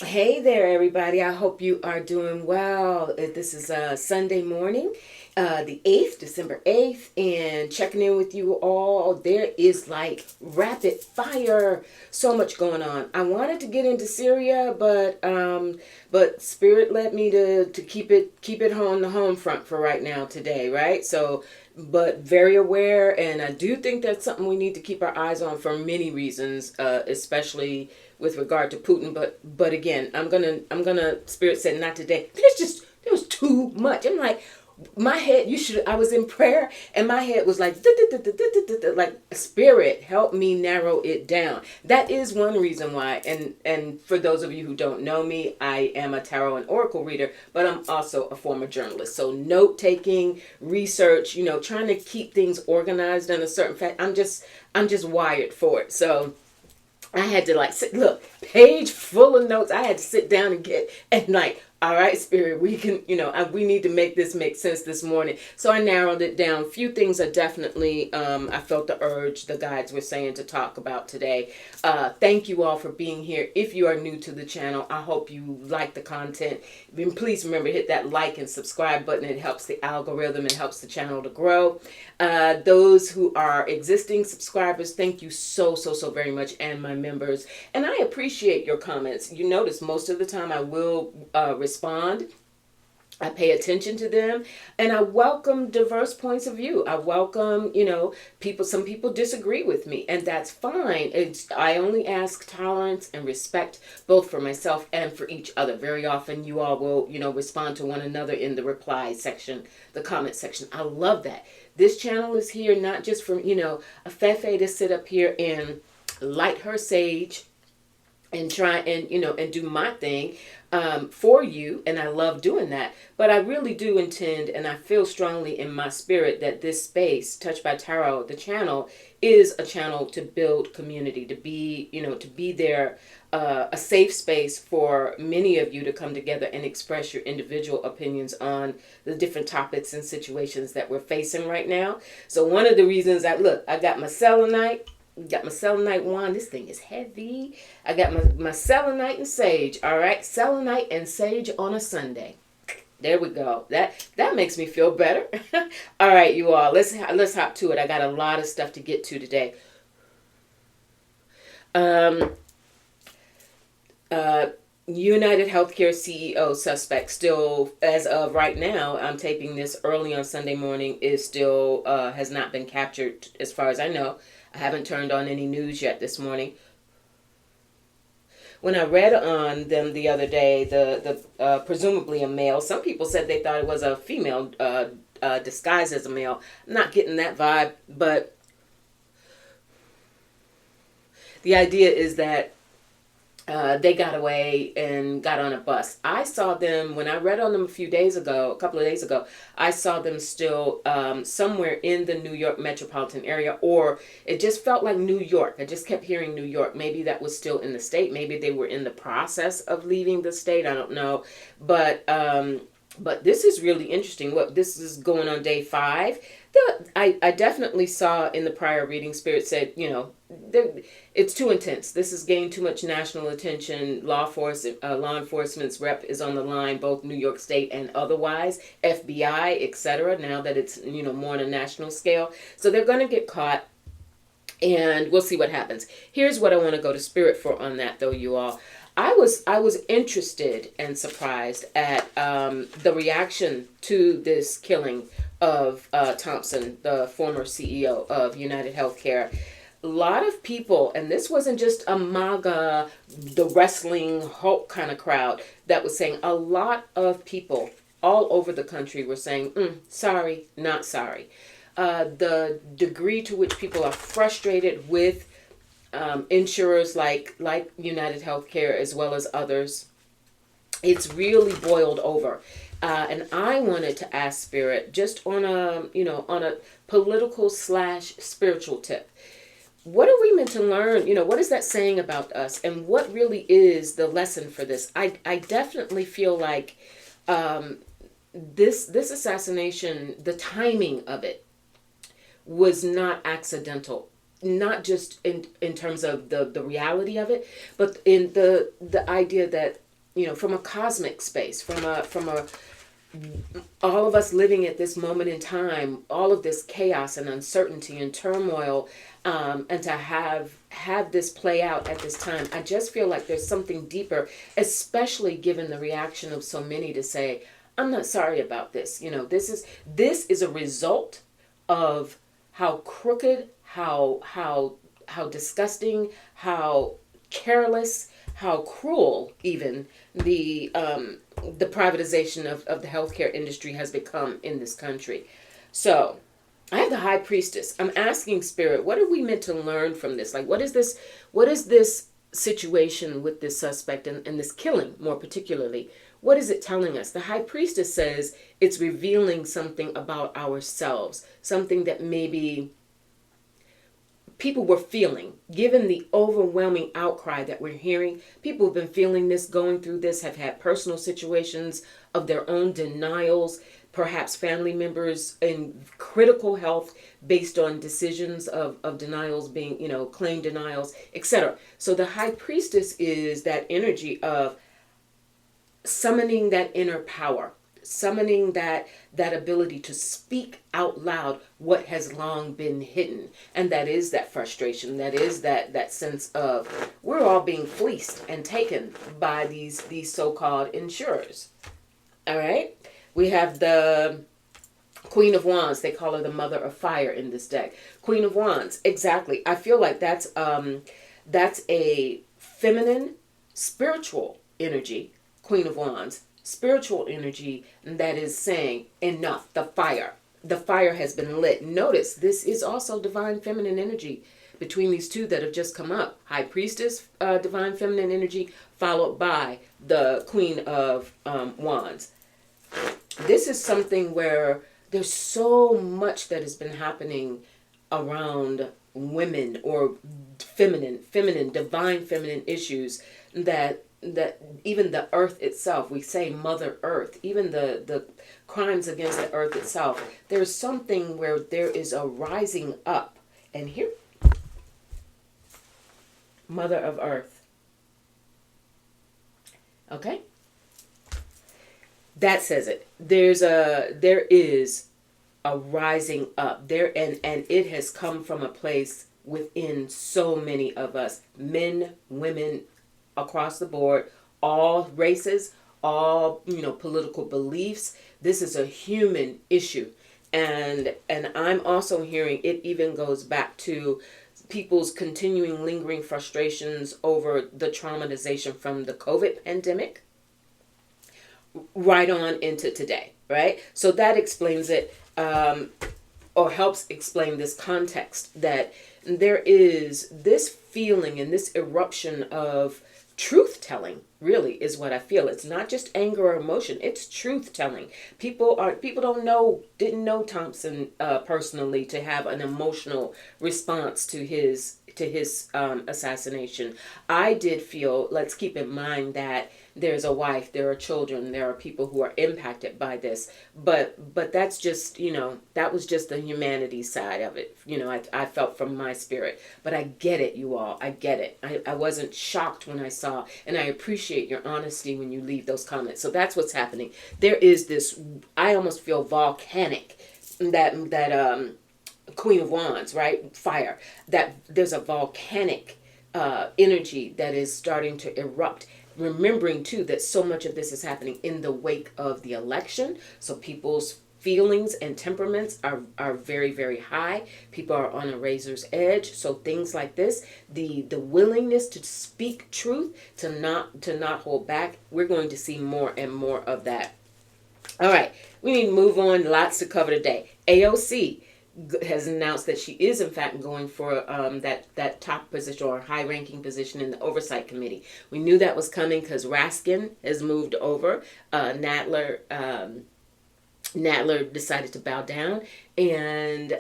Hey there, everybody. I hope you are doing well. This is Sunday morning, the 8th, December 8th, and checking in with you all. There is like rapid fire, so much going on. I wanted to get into Syria, but Spirit led me to keep it on the home front for right now today, right? So, but very aware, and I do think that's something we need to keep our eyes on for many reasons, especially with regard to Putin. But again, I'm gonna Spirit said not today. There was too much. I'm like, my head, you should, I was in prayer and my head was like, like, Spirit, help me narrow it down. That is one reason why. And for those of you who don't know me, I am a tarot and oracle reader, but I'm also a former journalist. So note taking, research, trying to keep things organized in a certain fact. I'm just wired for it. So I had to like look, page full of notes. I had to sit down and like, all right, Spirit, we can, we need to make this make sense this morning. So I narrowed it down. Few things are definitely, I felt the urge, the guides were saying to talk about today. Thank you all for being here. If you are new to the channel, I hope you like the content. And please remember to hit that like and subscribe button. It helps the algorithm. It helps the channel to grow. Those who are existing subscribers, thank you so very much, and my members. And I appreciate your comments. You notice most of the time I will respond. I pay attention to them, and I welcome diverse points of view. I welcome, people. Some people disagree with me, and that's fine. I only ask tolerance and respect, both for myself and for each other. Very often, you all will, respond to one another in the reply section, the comment section. I love that. This channel is here not just for, a Fefe to sit up here and light her sage and try and do my thing for you, and I love doing that. But I really do intend, and I feel strongly in my spirit, that this space, Touched by Tarot, the channel, is a channel to build community, to be there, a safe space for many of you to come together and express your individual opinions on the different topics and situations that we're facing right now. So one of the reasons I got my selenite. Got my selenite wand. This thing is heavy. I got my selenite and sage. All right, selenite and sage on a Sunday. There we go. That makes me feel better. All right, you all. Let's hop to it. I got a lot of stuff to get to today. Um. United Healthcare CEO suspect still, as of right now, I'm taping this early on Sunday morning, is still has not been captured as far as I know. I haven't turned on any news yet this morning. When I read on them the other day, the presumably a male, some people said they thought it was a female disguised as a male. I'm not getting that vibe, but the idea is that they got away and got on a bus. I saw them when I read on them a couple of days ago. I saw them still somewhere in the New York metropolitan area, or it just felt like New York. I just kept hearing New York. Maybe that was still in the state. Maybe they were in the process of leaving the state. I don't know, but this is really interesting. What this is going on day 5. I definitely saw in the prior reading, Spirit said, it's too intense. This has gained too much national attention. Law enforcement's rep is on the line, both New York State and otherwise, FBI, etc. Now that it's more on a national scale, so they're going to get caught, and we'll see what happens. Here's what I want to go to Spirit for on that, though, you all. I was interested and surprised at the reaction to this killing of Thompson, the former CEO of United Healthcare. A lot of people, and this wasn't just a MAGA, the wrestling Hulk kind of crowd that was saying, a lot of people all over the country were saying, sorry, not sorry. The degree to which people are frustrated with insurers like United Healthcare as well as others, it's really boiled over. And I wanted to ask Spirit, just on a political / spiritual tip, what are we meant to learn? What is that saying about us, and what really is the lesson for this? I definitely feel like this assassination, the timing of it was not accidental. Not just in terms of the reality of it, but in the idea that from a cosmic space, from a all of us living at this moment in time, all of this chaos and uncertainty and turmoil, and to have this play out at this time, I just feel like there's something deeper, especially given the reaction of so many to say, I'm not sorry about this. This is a result of how crooked, how disgusting, how careless, how cruel even the privatization of the healthcare industry has become in this country. So I have the high priestess. I'm asking spirit, what are we meant to learn from this? Like, what is this situation with this suspect and this killing more particularly? What is it telling us? The high priestess says it's revealing something about ourselves, something that maybe people were feeling, given the overwhelming outcry that we're hearing. People have been feeling this, going through this, have had personal situations of their own denials, perhaps family members in critical health based on decisions of denials being, claim denials, etc. So the high priestess is that energy of summoning that inner power, summoning that ability to speak out loud what has long been hidden. And that is that frustration, that is that sense of we're all being fleeced and taken by these so-called insurers. All right, we have the Queen of Wands. They call her the Mother of Fire in this deck. Queen of Wands, exactly. I feel like that's a feminine spiritual energy. Queen of Wands, spiritual energy that is saying enough. The fire has been lit. Notice this is also divine feminine energy between these two that have just come up. High priestess, divine feminine energy, followed by the Queen of Wands. This is something where there's so much that has been happening around women or feminine, divine feminine issues that even the earth itself, we say Mother Earth, even the crimes against the earth itself, there's something where there is a rising up. And here, Mother of Earth. Okay? That says it. There is a rising up there, and it has come from a place within so many of us, men, women, across the board, all races, all political beliefs. This is a human issue, and I'm also hearing it even goes back to people's continuing lingering frustrations over the traumatization from the COVID pandemic right on into today, right? So that explains it, or helps explain this context, that there is this feeling and this eruption of truth telling, really, is what I feel. It's not just anger or emotion, it's truth telling. People didn't know Thompson personally to have an emotional response to his assassination. I did feel, let's keep in mind that there's a wife, there are children, there are people who are impacted by this, but that's just, that was just the humanity side of it. I felt from my spirit, but I get it, you all. I get it. I wasn't shocked when I saw, and I appreciate your honesty when you leave those comments. So that's what's happening. There is this, I almost feel volcanic, that Queen of Wands, right? Fire. That there's a volcanic energy that is starting to erupt. Remembering too that so much of this is happening in the wake of the election. So people's feelings and temperaments are very, very high. People are on a razor's edge. So things like this, the willingness to speak truth, to not hold back, we're going to see more and more of that. All right, we need to move on. Lots to cover today. AOC has announced that she is in fact going for that top position or high-ranking position in the Oversight Committee. We knew that was coming because Raskin has moved over. Nadler decided to bow down, and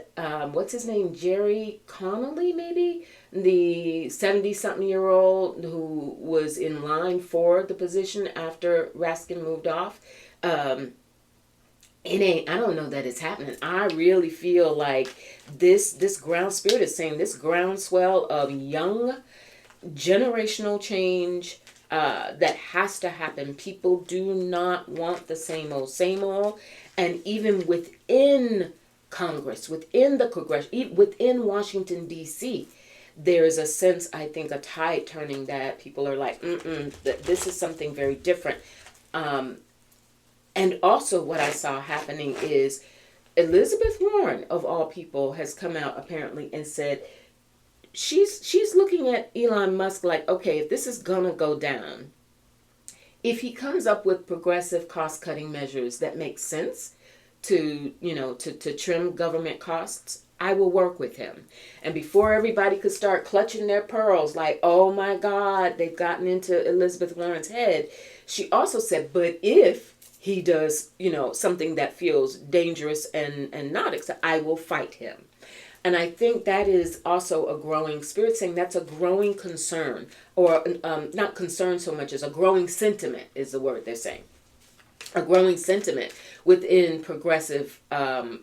what's his name? Jerry Connolly, maybe, the 70-something-year-old who was in line for the position after Raskin moved off. I don't know that it's happening. I really feel like this ground spirit is saying this groundswell of young generational change, that has to happen. People do not want the same old, and even within Congress, within the Congress, within Washington D.C., there's a sense, I think, a tide turning that people are like, this is something very different. And also, what I saw happening is Elizabeth Warren, of all people, has come out apparently and said she's looking at Elon Musk like, okay, if this is gonna go down, if he comes up with progressive cost-cutting measures that make sense to trim government costs, I will work with him. And before everybody could start clutching their pearls like, oh my God, they've gotten into Elizabeth Warren's head, she also said, but if he does, something that feels dangerous and not acceptable, I will fight him. And I think that is also a growing spirit, saying that's a growing concern, or not concern so much as a growing sentiment is the word they're saying. A growing sentiment within progressive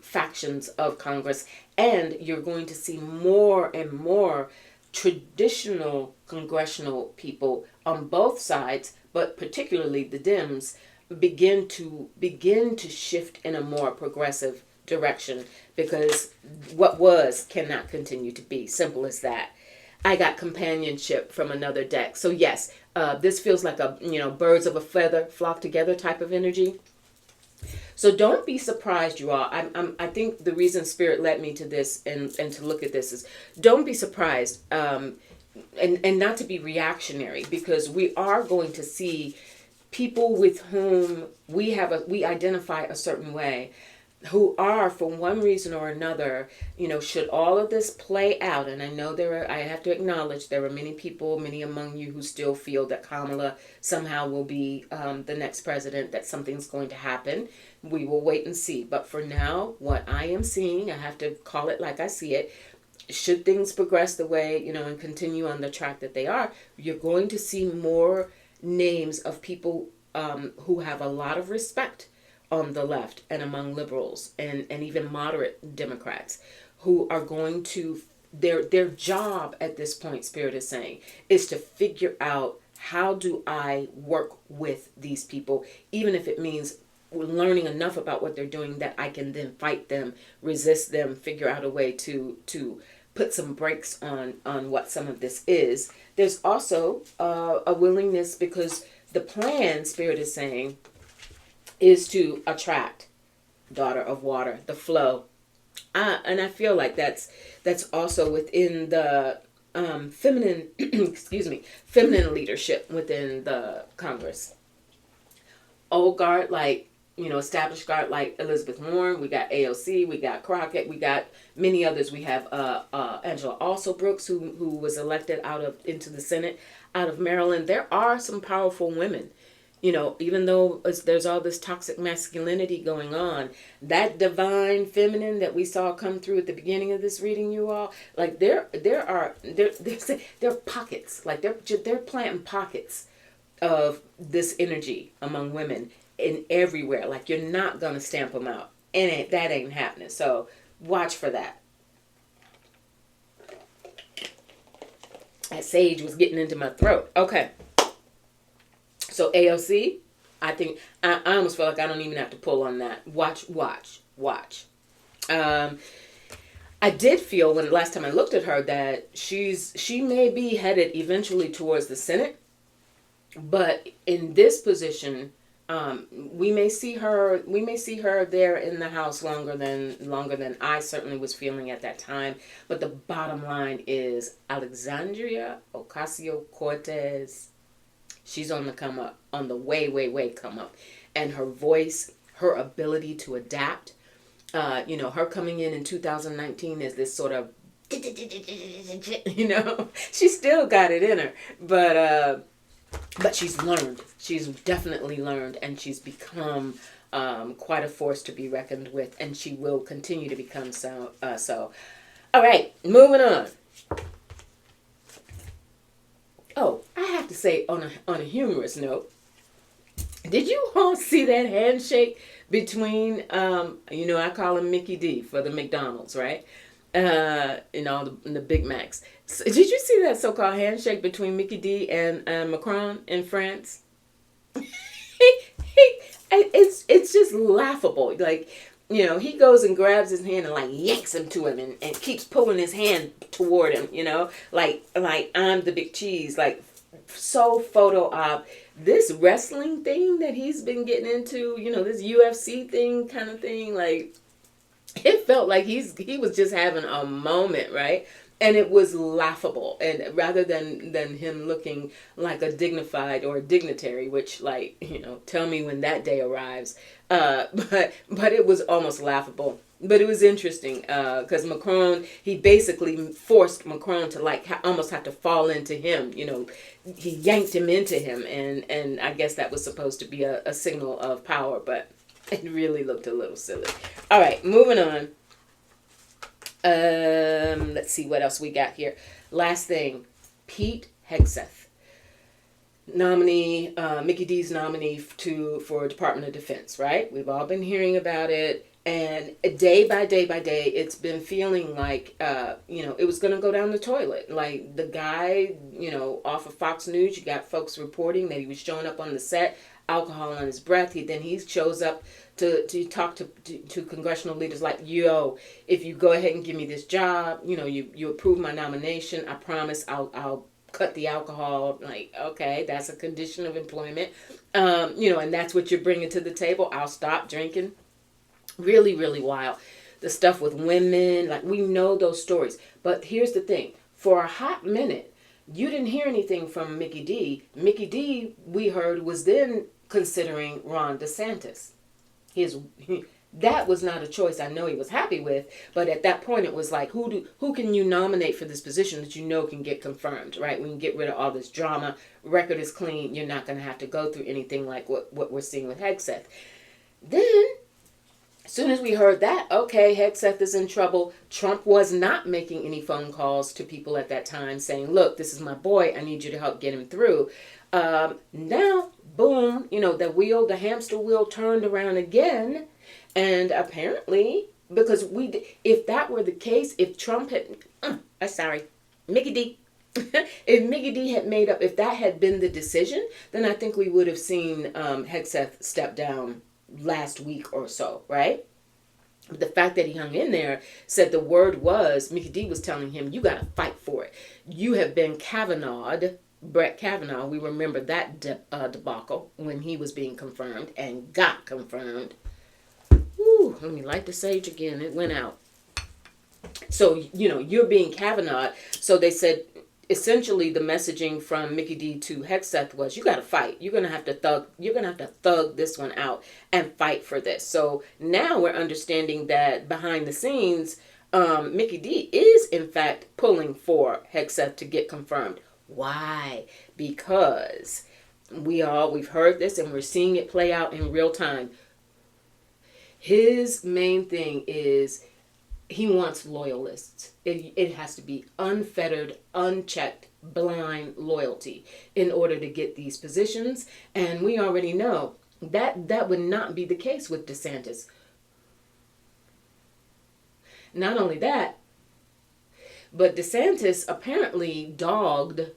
factions of Congress. And you're going to see more and more traditional congressional people on both sides, but particularly the Dems, begin to shift in a more progressive direction, because what was cannot continue to be. Simple as that. I got companionship from another deck. So yes, this feels like a birds of a feather flock together type of energy. So don't be surprised, you all. I think the reason Spirit led me to this and to look at this is, don't be surprised, and not to be reactionary, because we are going to see people with whom we identify a certain way, who are, for one reason or another, should all of this play out, and I know I have to acknowledge there are many among you who still feel that Kamala somehow will be the next president, that something's going to happen. We will wait and see. But for now, what I am seeing, I have to call it like I see it, should things progress the way, and continue on the track that they are, you're going to see more names of people who have a lot of respect on the left and among liberals and even moderate Democrats, who are going to, their job at this point, Spirit is saying, is to figure out, how do I work with these people, even if it means learning enough about what they're doing that I can then fight them, resist them, figure out a way to put some brakes on what some of this is. There's also a willingness, because the plan, Spirit is saying, is to attract daughter of water, the flow. And I feel like that's also within the feminine, feminine leadership within the Congress. Old guard, like, established guard like Elizabeth Warren, we got AOC, we got Crockett, we got many others. We have Angela Also Brooks, who was elected into the Senate out of Maryland. There are some powerful women. Even though there's all this toxic masculinity going on, that divine feminine that we saw come through at the beginning of this reading, you all, like there are pockets, like they're planting pockets of this energy among women in everywhere. Like, you're not gonna stamp them out, and that ain't happening. So watch for that. That sage was getting into my throat. Okay. So AOC, I think, I almost feel like I don't even have to pull on that. Watch. I did feel when last time I looked at her that she may be headed eventually towards the Senate, but in this position, we may see her there in the House longer than I certainly was feeling at that time. But the bottom line is, Alexandria Ocasio-Cortez, she's on the come up, on the way come up. And her voice, her ability to adapt, her coming in 2019 as this sort of, she still got it in her. But she's learned. She's definitely learned, and she's become quite a force to be reckoned with, and she will continue to become so. All right, moving on. Oh, I have to say, on a humorous note, did you all see that handshake between, I call him Mickey D for the McDonald's, right? in all the Big Macs. So, did you see that so-called handshake between Mickey D and Macron in France? It's just laughable. Like, he goes and grabs his hand and like yanks him to him and keeps pulling his hand toward him. Like I'm the big cheese. Like, so photo op. This wrestling thing that he's been getting into. This UFC thing kind of thing. Like, it felt like he was just having a moment, right? And it was laughable. And rather than him looking like a dignified or a dignitary, which, like, tell me when that day arrives. But it was almost laughable. But it was interesting because Macron, he basically forced Macron to like almost have to fall into him. He yanked him into him, and I guess that was supposed to be a signal of power, but it really looked a little silly. All right, moving on. Let's see what else we got here. Last thing, Pete Hegseth, nominee, Mickey D's nominee for Department of Defense, right? We've all been hearing about it, and day by day by day, it's been feeling like, it was going to go down the toilet. Like, the guy, off of Fox News, you got folks reporting that he was showing up on the set, alcohol on his breath. Then he shows up to talk to congressional leaders like, yo, if you go ahead and give me this job, you approve my nomination, I promise I'll cut the alcohol. Like, okay, that's a condition of employment. And that's what you're bringing to the table. I'll stop drinking. Really, really wild. The stuff with women, like, we know those stories. But here's the thing. For a hot minute, you didn't hear anything from Mickey D. Mickey D, we heard, was then considering Ron DeSantis. That was not a choice I know he was happy with, but at that point it was like, who can you nominate for this position that can get confirmed, right? We can get rid of all this drama. Record is clean. You're not going to have to go through anything like what we're seeing with Hegseth. Then, as soon as we heard that, okay, Hegseth is in trouble. Trump was not making any phone calls to people at that time saying, look, this is my boy. I need you to help get him through. Now, boom, the hamster wheel turned around again. And apparently, because if that were the case, if Trump had, Mickey D, if Mickey D had made up, if that had been the decision, then I think we would have seen Hegseth step down last week or so, right? But the fact that he hung in there, said the word was, Mickey D was telling him, you got to fight for it. You have been Kavanaugh'd. Brett Kavanaugh, we remember that debacle when he was being confirmed and got confirmed. Ooh, let me light the sage again. It went out. So, you're being Kavanaugh. So they said, essentially the messaging from Mickey D to Hegseth was, you got to fight. You're going to have to thug this one out and fight for this. So now we're understanding that behind the scenes, Mickey D is in fact pulling for Hegseth to get confirmed. Why? Because we've heard this and we're seeing it play out in real time. His main thing is he wants loyalists. It has to be unfettered, unchecked, blind loyalty in order to get these positions. And we already know that would not be the case with DeSantis. Not only that, but DeSantis apparently dogged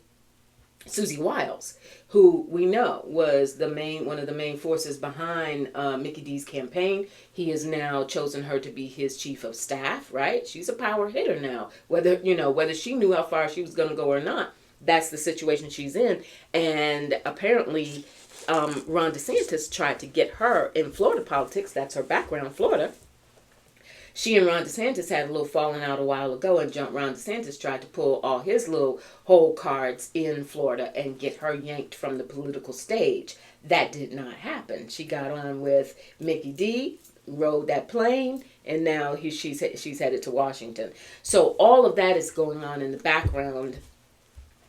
Susie Wiles, who we know was one of the main forces behind Mickey D's campaign. He has now chosen her to be his chief of staff, right? She's a power hitter now. Whether she knew how far she was going to go or not, that's the situation she's in. And apparently, Ron DeSantis tried to get her in Florida politics. That's her background, Florida. She and Ron DeSantis had a little falling out a while ago, and Ron DeSantis tried to pull all his little hole cards in Florida and get her yanked from the political stage. That did not happen. She got on with Mickey D, rode that plane, and now she's headed to Washington. So all of that is going on in the background.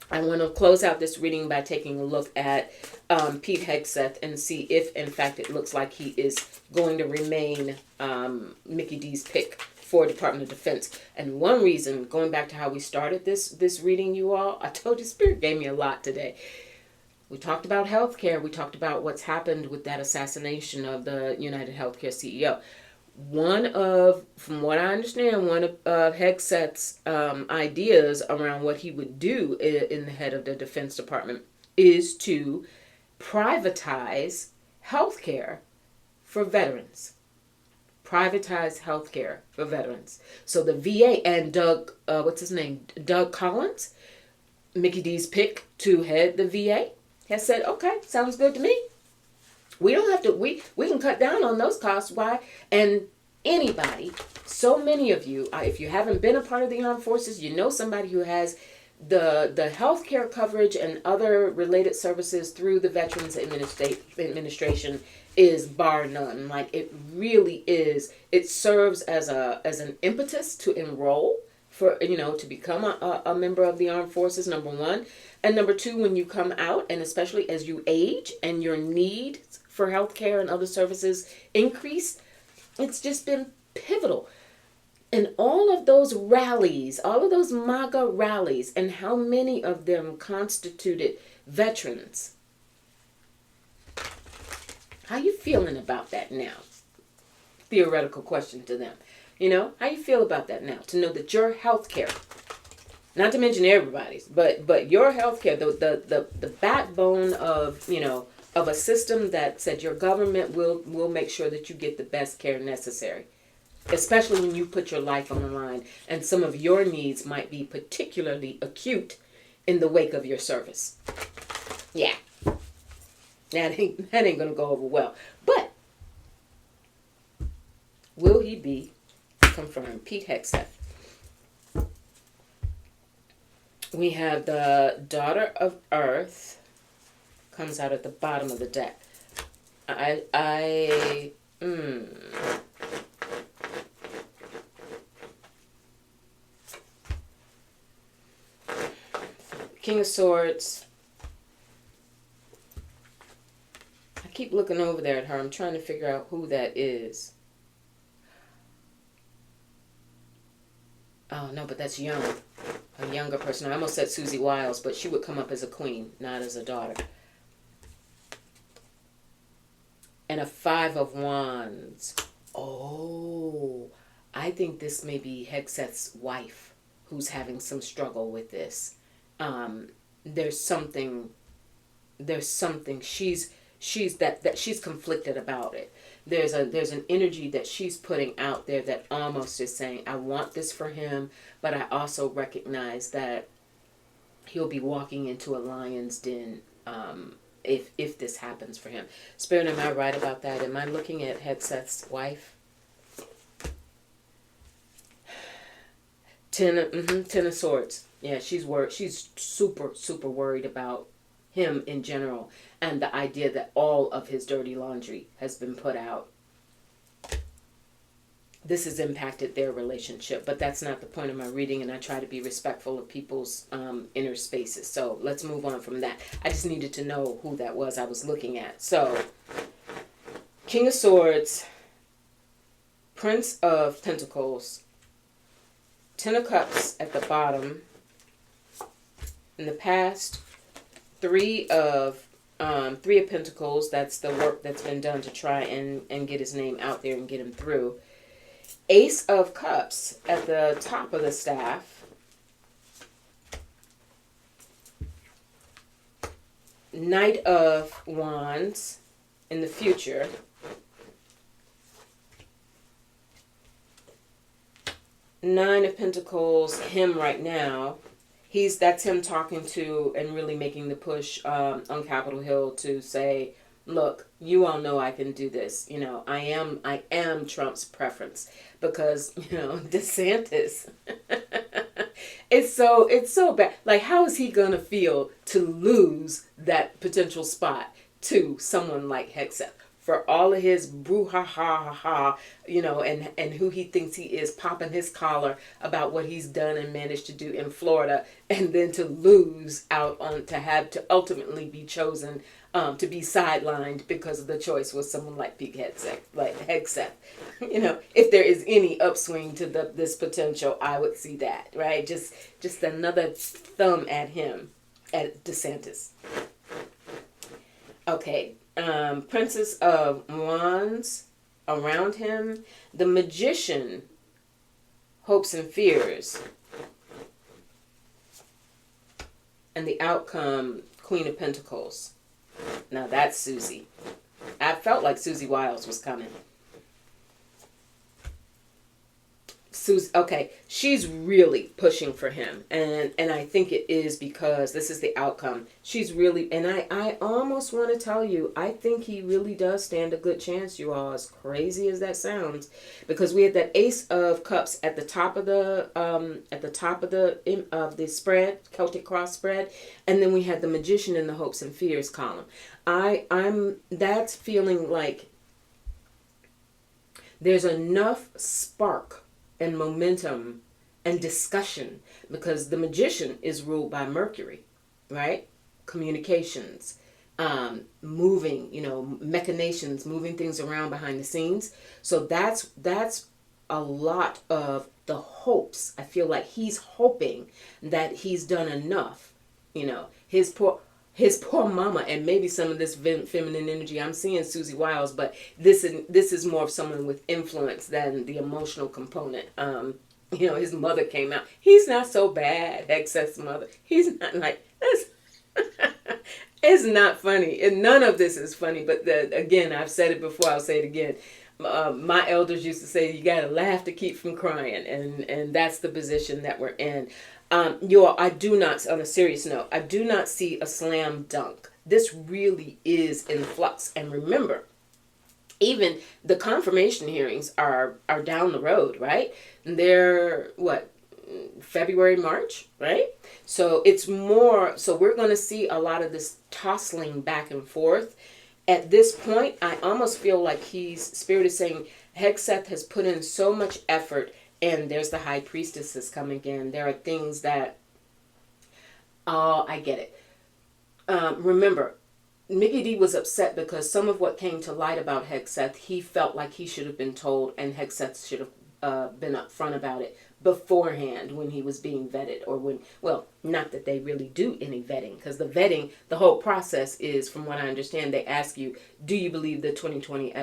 I want to close out this reading by taking a look at Pete Hegseth and see if, in fact, it looks like he is going to remain Mickey D's pick for Department of Defense. And one reason, going back to how we started this reading, you all, I told you Spirit gave me a lot today. We talked about healthcare. We talked about what's happened with that assassination of the United Healthcare CEO. From what I understand, one of Hegseth's ideas around what he would do in the head of the Defense Department is to privatize healthcare for veterans. Privatize healthcare for veterans. So the VA and what's his name? Doug Collins, Mickey D's pick to head the VA, has said, okay, sounds good to me. We don't have to, we can cut down on those costs. Why? And anybody, so many of you, if you haven't been a part of the armed forces, you know somebody who has the health care coverage and other related services through the Veterans Administration is bar none. Like, it really is. It serves as an impetus to enroll for, to become a member of the armed forces, number one. And number two, when you come out, and especially as you age and your needs for healthcare and other services increase, it's just been pivotal. And all of those rallies, all of those MAGA rallies, and how many of them constituted veterans. How you feeling about that now? Theoretical question to them. How you feel about that now? To know that your healthcare, not to mention everybody's, but your healthcare, the backbone of, of a system that said your government will make sure that you get the best care necessary. Especially when you put your life on the line, and some of your needs might be particularly acute in the wake of your service. Yeah, that ain't gonna go over well. But will he be confirmed? Pete Hegseth. We have the Daughter of Earth, comes out at the bottom of the deck. King of Swords. I keep looking over there at her. I'm trying to figure out who that is. Oh, no, but that's young. A younger person. I almost said Susie Wiles, but she would come up as a queen, not as a daughter. And a Five of Wands. Oh, I think this may be Hegseth's wife who's having some struggle with this. There's something she's conflicted about it. There's an energy that she's putting out there that almost is saying, I want this for him, but I also recognize that he'll be walking into a lion's den if this happens for him. Spirit, am I right about that? Am I looking at Hegseth's wife? Ten of Swords. Yeah, she's worried. She's super, super worried about him in general, and the idea that all of his dirty laundry has been put out. This has impacted their relationship, but that's not the point of my reading, and I try to be respectful of people's inner spaces. So let's move on from that. I just needed to know who that was I was looking at. So, King of Swords, Prince of Pentacles, Ten of Cups at the bottom. In the past, Three of Pentacles. That's the work that's been done to try and get his name out there and get him through. Ace of Cups at the top of the staff. Knight of Wands in the future. Nine of Pentacles, him right now. That's him talking to and really making the push on Capitol Hill to say, look, you all know I can do this. I am Trump's preference, because, DeSantis, it's so bad. Like, how is he going to feel to lose that potential spot to someone like Hegseth? For all of his brouhaha, and who he thinks he is, popping his collar about what he's done and managed to do in Florida, and then to lose out on, to have to ultimately be chosen to be sidelined because of the choice was someone like Pete Hegseth. If there is any upswing to this potential, I would see that, right? Just another thumb at him, at DeSantis. Okay. Princess of Wands, around him. The Magician, hopes and fears. And the outcome, Queen of Pentacles. Now that's Susie. I felt like Susie Wiles was coming. Susie, okay, she's really pushing for him, and I think it is because this is the outcome. She's really, and I almost want to tell you, I think he really does stand a good chance, you all, as crazy as that sounds, because we had that Ace of Cups at the top of the spread, Celtic Cross spread, and then we had the Magician in the hopes and fears column. That's feeling like there's enough spark and momentum and discussion, because the Magician is ruled by Mercury, right? Communications, moving, machinations, moving things around behind the scenes. So that's a lot of the hopes. I feel like he's hoping that he's done enough. His poor mama, and maybe some of this feminine energy. I'm seeing Susie Wiles, but this is more of someone with influence than the emotional component. His mother came out. He's not so bad, Hegseth's mother. He's not like this. It's not funny, and none of this is funny. But again, I've said it before. I'll say it again. My elders used to say, you gotta laugh to keep from crying, and that's the position that we're in. I do not, on a serious note, I do not see a slam dunk. This really is in flux. And remember, even the confirmation hearings are down the road, right? And they're, February, March, right? So it's more, so we're going to see a lot of this tossing back and forth. At this point, I almost feel like Spirit is saying, Hegseth has put in so much effort. And there's the High Priestesses coming in. There are things that, I get it. Remember, Mickey D was upset because some of what came to light about Hegseth, he felt like he should have been told, and Hegseth should have been upfront about it beforehand when he was being vetted, or not that they really do any vetting, because the whole process is, from what I understand, they ask you, do you believe the 2020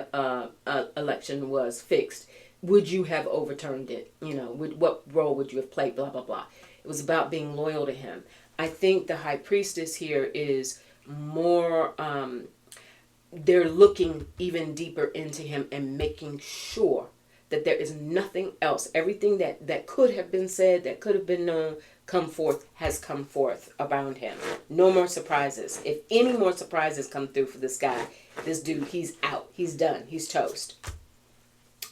election was fixed? Would you have overturned it? What role would you have played? Blah, blah, blah. It was about being loyal to him. I think the High Priestess here is more, they're looking even deeper into him and making sure that there is nothing else. Everything that could have been said, that could have been known, has come forth around him. No more surprises. If any more surprises come through for this guy, this dude, he's out. He's done. He's toast.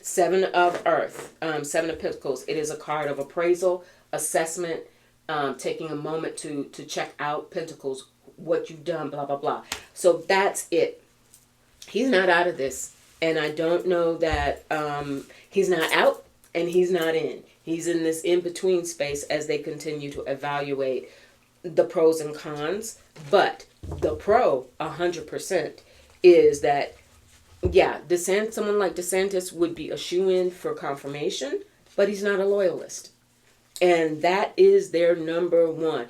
Seven of Earth, Seven of Pentacles. It is a card of appraisal, assessment, taking a moment to check out Pentacles, what you've done, blah, blah, blah. So that's it. He's not out of this. And I don't know that he's not out and he's not in. He's in this in-between space as they continue to evaluate the pros and cons. But the pro, 100%, is that someone like DeSantis would be a shoo-in for confirmation, but he's not a loyalist. And that is their number one,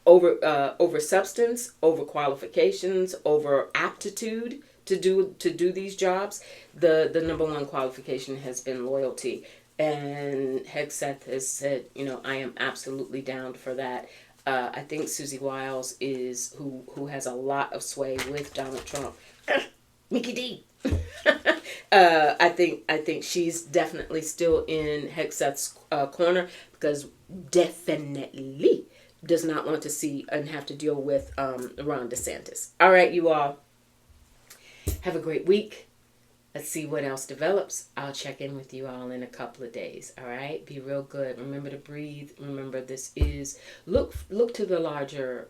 over substance, over qualifications, over aptitude to do these jobs. The number one qualification has been loyalty. And Hegseth has said, I am absolutely down for that. I think Susie Wiles is who has a lot of sway with Donald Trump. Mickey D. I think she's definitely still in Hegseth's corner, because definitely does not want to see and have to deal with Ron DeSantis. All right, you all. Have a great week. Let's see what else develops. I'll check in with you all in a couple of days. All right? Be real good. Remember to breathe. Remember, this is look to the larger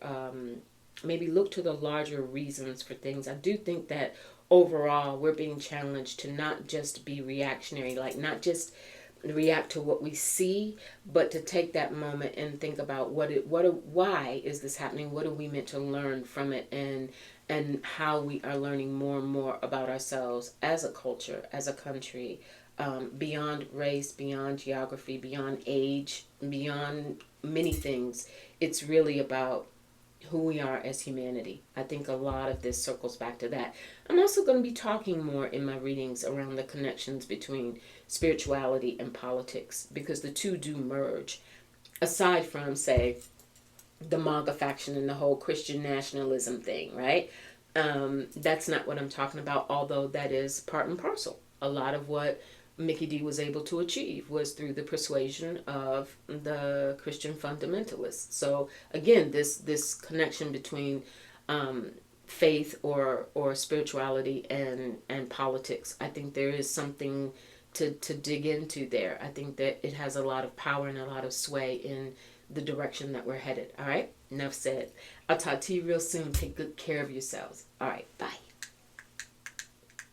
maybe look to the larger reasons for things. I do think that overall we're being challenged to not just be reactionary, like not just react to what we see, but to take that moment and think about why is this happening? What are we meant to learn from it, and how we are learning more and more about ourselves as a culture, as a country, beyond race, beyond geography, beyond age, beyond many things. It's really about who we are as humanity. I think a lot of this circles back to that. I'm also going to be talking more in my readings around the connections between spirituality and politics, because the two do merge. Aside from, say, the MAGA faction and the whole Christian nationalism thing, right? That's not what I'm talking about, although that is part and parcel. A lot of what Mickey D was able to achieve was through the persuasion of the Christian fundamentalists. So again, this connection between faith or spirituality and politics, I think there is something to dig into there. I think that it has a lot of power and a lot of sway in the direction that we're headed. All right, enough said. I'll talk to you real soon. Take good care of yourselves. All right, bye.